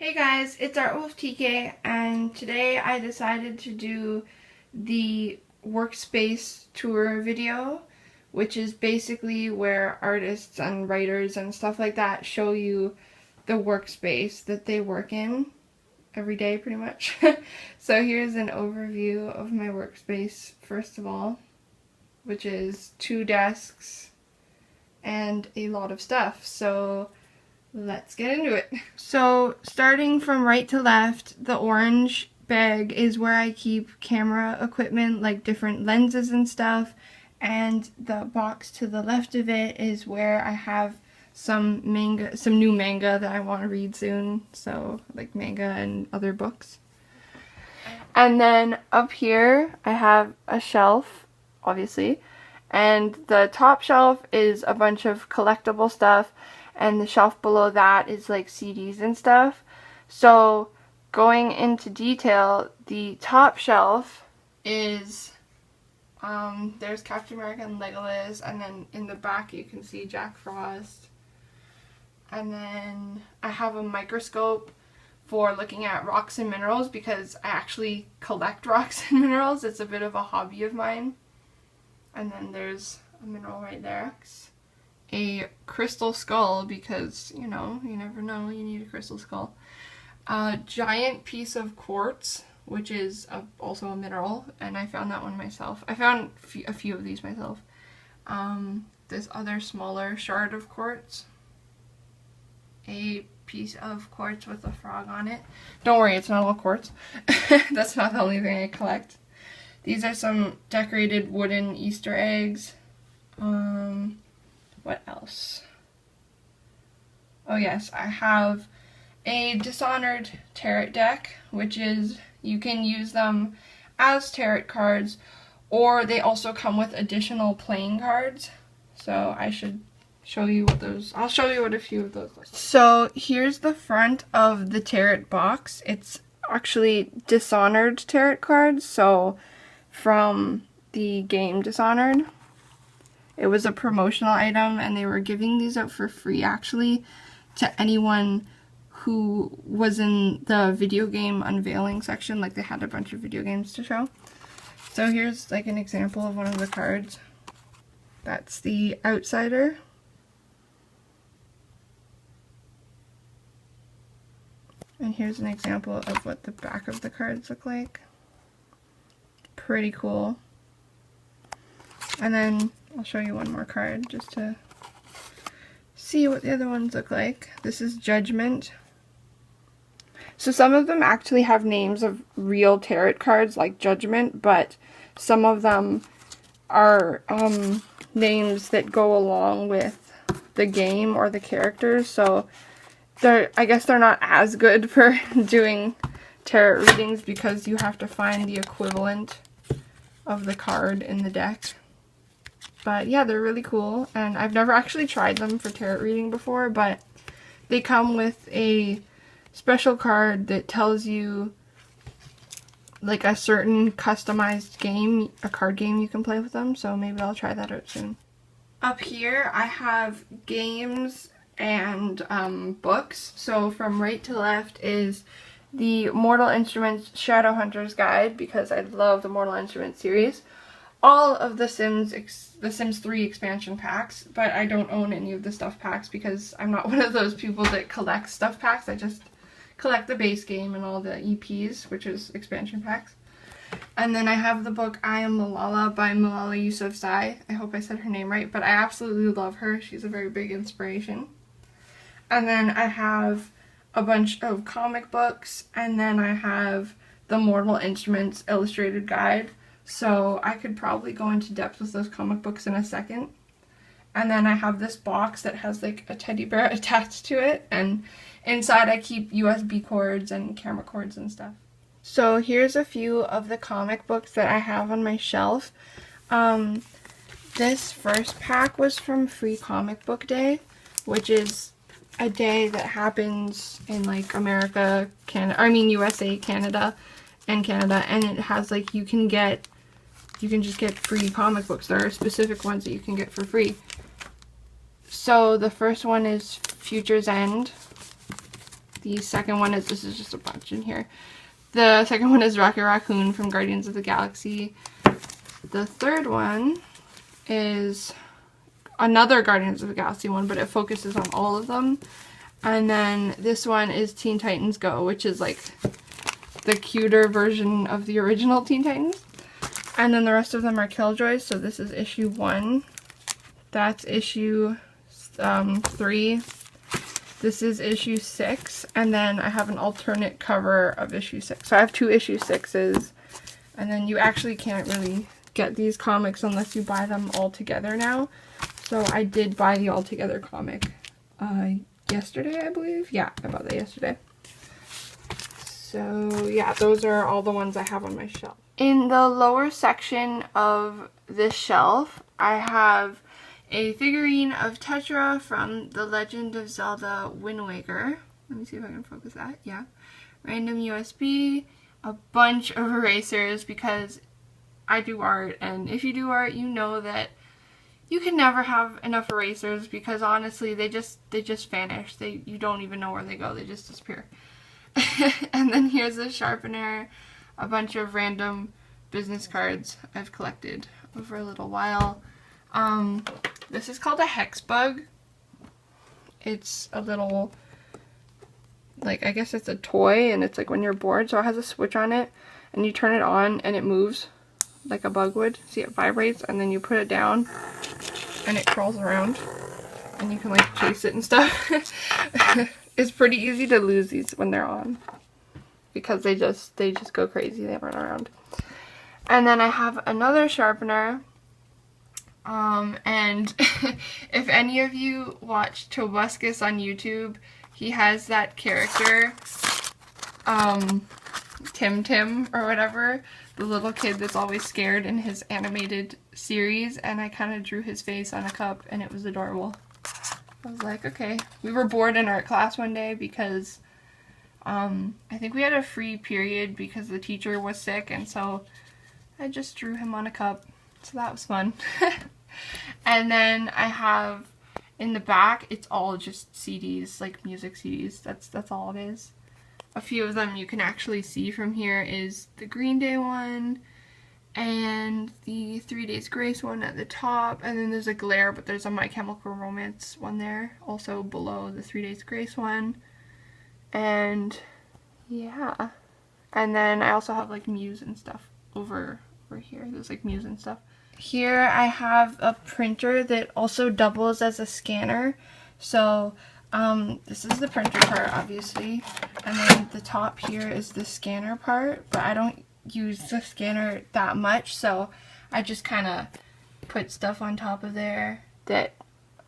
Hey guys, it's ArtWolfTK, and today I decided to do the Workspace tour video, which is basically where artists and writers and stuff like that show you the workspace that they work in every day pretty much. So here's an overview of my workspace first of all, which is 2 desks and a lot of stuff. So let's get into it. So starting from right to left, the orange bag is where I keep camera equipment like different lenses and stuff, and the box to the left of it is where I have some new manga that I want to read soon, so like manga and other books. And then up here I have a shelf, obviously, and the top shelf is a bunch of collectible stuff, and the shelf below that is like CDs and stuff. So going into detail, the top shelf is there's Captain America and Legolas, and then in the back you can see Jack Frost. And then I have a microscope for looking at rocks and minerals because I actually collect rocks and minerals. It's a bit of a hobby of mine. And then there's a mineral right there. A crystal skull because, you know, you never know, you need a crystal skull. A giant piece of quartz, which is also a mineral, and I found that one myself. I found a few of these myself. This other smaller shard of quartz. A piece of quartz with a frog on it. Don't worry, it's not all quartz. That's not the only thing I collect. These are some decorated wooden Easter eggs. What else? Oh yes, I have a Dishonored Terat Deck, which is, you can use them as Terat cards, or they also come with additional playing cards. So I should show you what those, I'll show you what a few of those look like. So here's the front of the Terat box. It's actually Dishonored Terat cards, so from the game Dishonored. It was a promotional item, and they were giving these out for free, actually, to anyone who was in the video game unveiling section. Like, they had a bunch of video games to show. So here's, like, an example of one of the cards. That's the Outsider. And here's an example of what the back of the cards look like. Pretty cool. And then I'll show you one more card just to see what the other ones look like. This is Judgment. So some of them actually have names of real tarot cards like Judgment, but some of them are names that go along with the game or the characters. So I guess they're not as good for doing tarot readings because you have to find the equivalent of the card in the deck. But yeah, they're really cool, and I've never actually tried them for tarot reading before, but they come with a special card that tells you like a certain customized game, a card game you can play with them, so maybe I'll try that out soon. Up here I have games and books. So from right to left is the Mortal Instruments Shadowhunter's Guide, because I love the Mortal Instruments series. All of the Sims 3 expansion packs, but I don't own any of the stuff packs because I'm not one of those people that collect stuff packs. I just collect the base game and all the EPs, which is expansion packs. And then I have the book I Am Malala by Malala Yousafzai. I hope I said her name right, but I absolutely love her. She's a very big inspiration. And then I have a bunch of comic books, and then I have the Mortal Instruments Illustrated Guide. So I could probably go into depth with those comic books in a second. And then I have this box that has like a teddy bear attached to it, and inside I keep USB cords and camera cords and stuff. So here's a few of the comic books that I have on my shelf. This first pack was from Free Comic Book Day, which is a day that happens in like America, USA, Canada, and it has like, you can just get free comic books. There are specific ones that you can get for free. So the first one is Future's End, The second one is, this is just a bunch in here. The second one is Rocket Raccoon from Guardians of the Galaxy. The third one is another Guardians of the Galaxy one, but it focuses on all of them. And then this one is Teen Titans Go, which is like the cuter version of the original Teen Titans. And then the rest of them are Killjoys, so this is issue 1. That's issue 3. This is issue 6, and then I have an alternate cover of issue 6. So I have 2 issue 6s, and then you actually can't really get these comics unless you buy them all together now. So I did buy the all together comic yesterday, I believe. Yeah, I bought that yesterday. So yeah, those are all the ones I have on my shelf. In the lower section of this shelf, I have a figurine of Tetra from The Legend of Zelda Wind Waker. Let me see if I can focus that. Yeah. Random USB, a bunch of erasers because I do art, and if you do art, you know that you can never have enough erasers because honestly, they just vanish. You don't even know where they go. They just disappear. And then here's a sharpener, a bunch of random business cards I've collected over a little while. This is called a hex bug. It's a little, like, I guess it's a toy, and it's like when you're bored, so it has a switch on it, and you turn it on and it moves like a bug would. See, it vibrates, and then you put it down and it crawls around and you can like chase it and stuff. It's pretty easy to lose these when they're on because they just go crazy. They run around. And then I have another sharpener. And if any of you watch Tobuscus on YouTube, he has that character, Tim or whatever, the little kid that's always scared in his animated series, and I kind of drew his face on a cup, and it was adorable. I was like, okay. We were bored in art class one day because, I think we had a free period because the teacher was sick, and so I just drew him on a cup, so that was fun. And then I have, in the back, it's all just CDs, like music CDs. That's all it is. A few of them you can actually see from here is the Green Day one and the 3 Days Grace one at the top, and then there's a glare, but there's a My Chemical Romance one there also below the 3 Days Grace one. And yeah, and then I also have like Muse and stuff over here. There's like Muse and stuff. Here I have a printer that also doubles as a scanner. So this is the printer part, obviously, and then the top here is the scanner part, but I don't use the scanner that much, so I just kind of put stuff on top of there that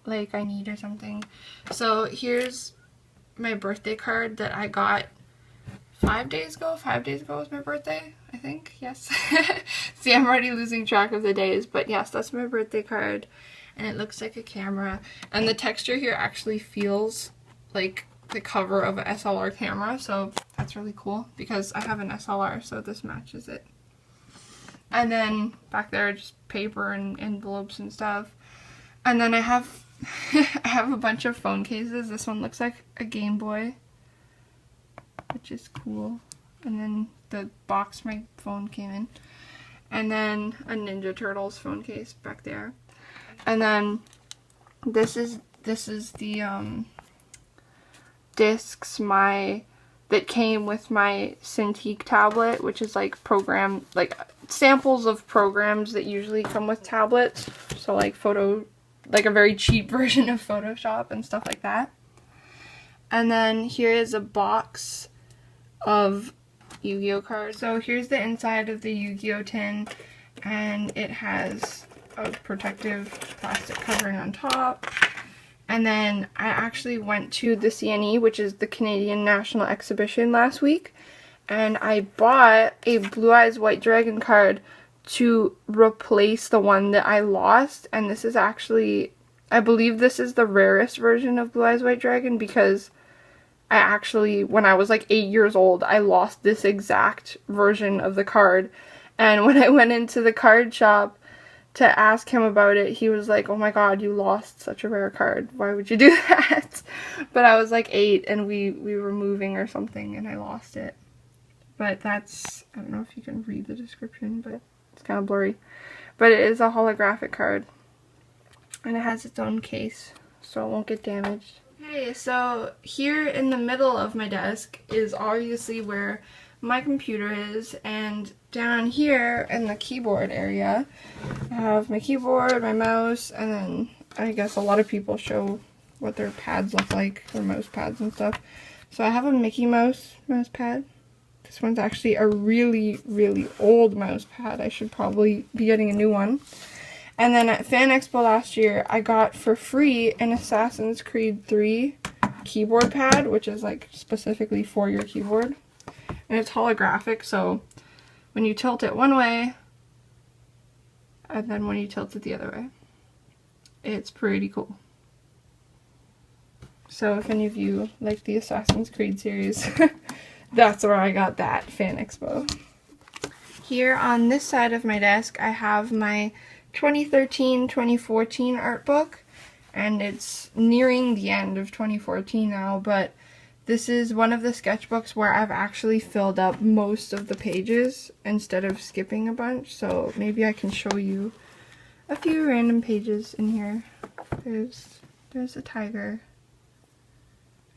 like I need or something. So here's my birthday card that I got 5 days ago. 5 days ago was my birthday, I think. Yes. See, I'm already losing track of the days, but yes, that's my birthday card, and it looks like a camera, and the texture here actually feels like the cover of an SLR camera, so that's really cool because I have an SLR, so this matches it. And then back there, just paper and envelopes and stuff. And then I have I have a bunch of phone cases. This one looks like a Game Boy, which is cool. And then the box my phone came in. And then a Ninja Turtles phone case back there. And then this is the discs that came with my Cintiq tablet, which is like samples of programs that usually come with tablets. So like a very cheap version of Photoshop and stuff like that. And then here is a box of Yu-Gi-Oh cards. So here's the inside of the Yu-Gi-Oh tin, and it has a protective plastic covering on top. And then I actually went to the CNE, which is the Canadian National Exhibition, last week, and I bought a Blueeyes White Dragon card to replace the one that I lost. And this is actually, I believe this is the rarest version of Blueeyes White Dragon, because I actually, when I was like 8 years old, I lost this exact version of the card. And when I went into the card shop, to ask him about it, he was like, oh my god, you lost such a rare card. Why would you do that? But I was like 8 and we were moving or something and I lost it. But that's, I don't know if you can read the description, but it's kind of blurry. But it is a holographic card. And it has its own case, so it won't get damaged. Okay, so here in the middle of my desk is obviously where my computer is, and down here in the keyboard area I have my keyboard, my mouse, and then I guess a lot of people show what their pads look like, their mouse pads and stuff. So I have a Mickey Mouse mouse pad. This one's actually a really, really old mouse pad. I should probably be getting a new one. And then at Fan Expo last year, I got for free an Assassin's Creed 3 keyboard pad, which is like specifically for your keyboard. And it's holographic, so when you tilt it one way, and then when you tilt it the other way, it's pretty cool. So if any of you like the Assassin's Creed series, that's where I got that, Fan Expo. Here on this side of my desk, I have my 2013-2014 art book, and it's nearing the end of 2014 now, but this is one of the sketchbooks where I've actually filled up most of the pages instead of skipping a bunch, so maybe I can show you a few random pages in here. There's a tiger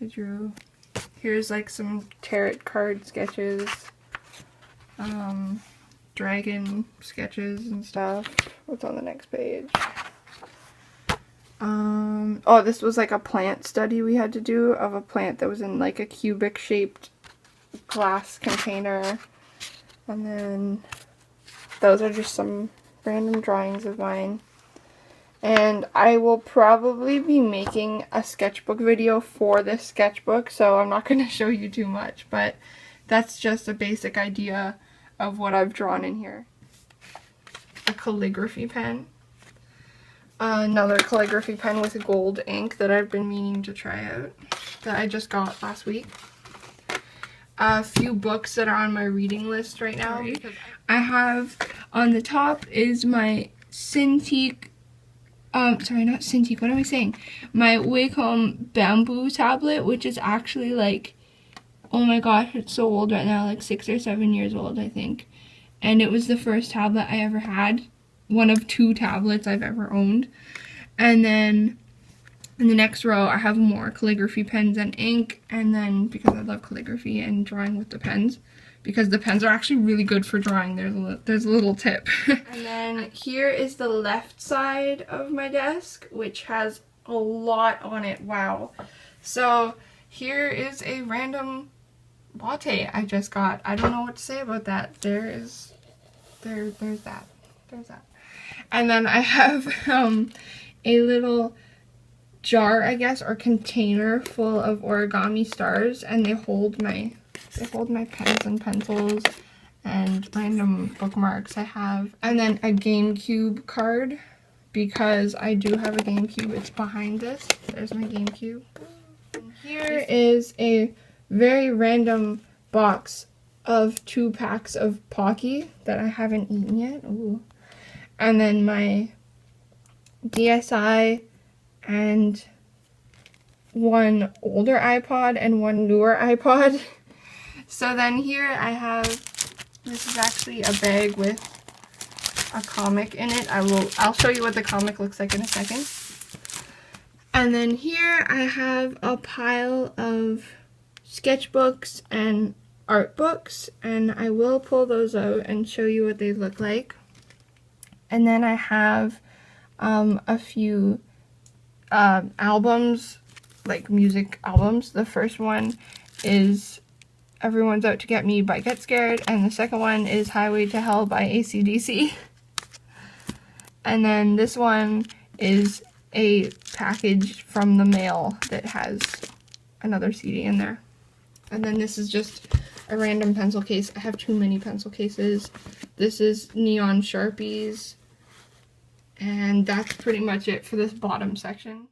I drew. Here's like some Terat card sketches, dragon sketches and stuff. What's on the next page? Oh, this was like a plant study we had to do of a plant that was in like a cubic shaped glass container. And then those are just some random drawings of mine. And I will probably be making a sketchbook video for this sketchbook, so I'm not going to show you too much, but that's just a basic idea of what I've drawn in here. A calligraphy pen. Another calligraphy pen with gold ink that I've been meaning to try out, that I just got last week. A few books that are on my reading list right now. I have, on the top is my Cintiq, sorry, not Cintiq, what am I saying? My Wacom bamboo tablet, which is actually like, oh my gosh, it's so old right now, like 6 or 7 years old, I think. And it was the first tablet I ever had. One of 2 tablets I've ever owned. And then in the next row I have more calligraphy pens and ink, and then because I love calligraphy and drawing with the pens, because the pens are actually really good for drawing, there's a little tip. And then here is the left side of my desk, which has a lot on it. Wow. So here is a random latte I just got. I don't know what to say about that. There's that. And then I have a little jar, I guess, or container full of origami stars, and they hold my pens and pencils and random bookmarks I have. And then a GameCube card, because I do have a GameCube. It's behind this. There's my GameCube. And here is a very random box of 2 packs of Pocky that I haven't eaten yet. Ooh. And then my DSi and one older iPod and one newer iPod. So then here I have, this is actually a bag with a comic in it. I'll show you what the comic looks like in a second. And then here I have a pile of sketchbooks and art books, and I will pull those out and show you what they look like. And then I have a few albums, like music albums. The first one is Everyone's Out to Get Me by Get Scared, and the second one is Highway to Hell by AC/DC. And then this one is a package from the mail that has another CD in there. And then this is just a random pencil case. I have too many pencil cases. This is Neon Sharpies. And that's pretty much it for this bottom section.